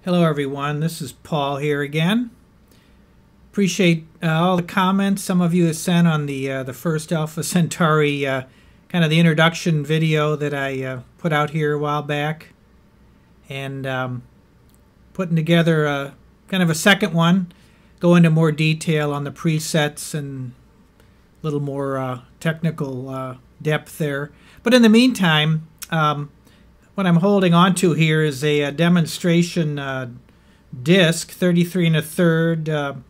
Hello everyone, this is Paul here again. Appreciate all the comments some of you have sent on the first Alpha Centauri, kind of the introduction video that I put out here a while back. And putting together kind of a second one, go into more detail on the presets and a little more technical depth there. But in the meantime, what I'm holding on to here is a demonstration disc, 33 1/3,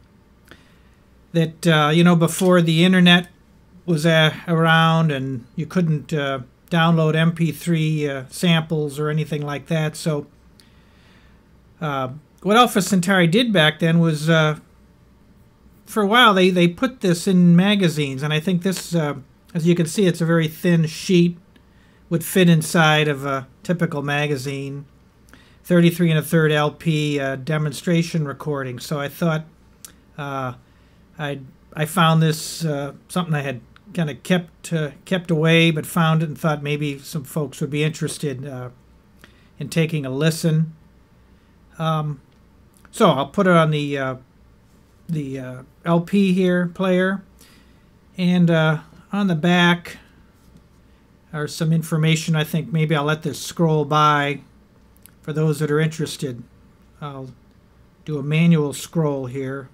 that you know, before the internet was around and you couldn't download MP3 samples or anything like that. So what Alpha Centauri did back then was, for a while, they put this in magazines, and I think this, as you can see, it's a very thin sheet, would fit inside of a typical magazine. 33 1/3 LP demonstration recording. So I thought I found this something I had kind of kept away, but found it and thought maybe some folks would be interested in taking a listen. So I'll put it on the LP here player, and on the back are some information. I think maybe I'll let this scroll by for those that are interested. I'll do a manual scroll here.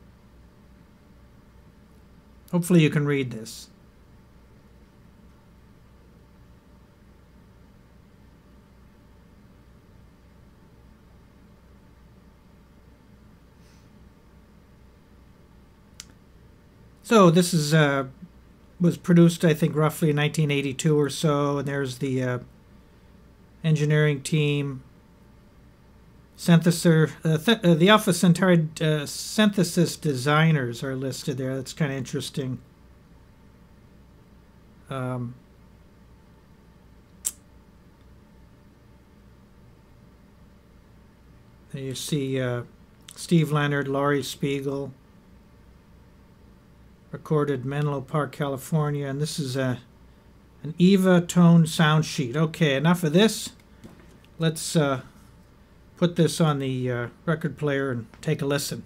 Hopefully you can read this. So this is was produced, I think, roughly in 1982 or so, and there's the engineering team, synthesizer, the Alpha Centauri synthesis designers are listed there. That's kind of interesting. You see Steve Leonard, Laurie Spiegel. Recorded Menlo Park, California, and this is an EVA tone sound sheet. Okay, enough of this. Let's put this on the record player and take a listen.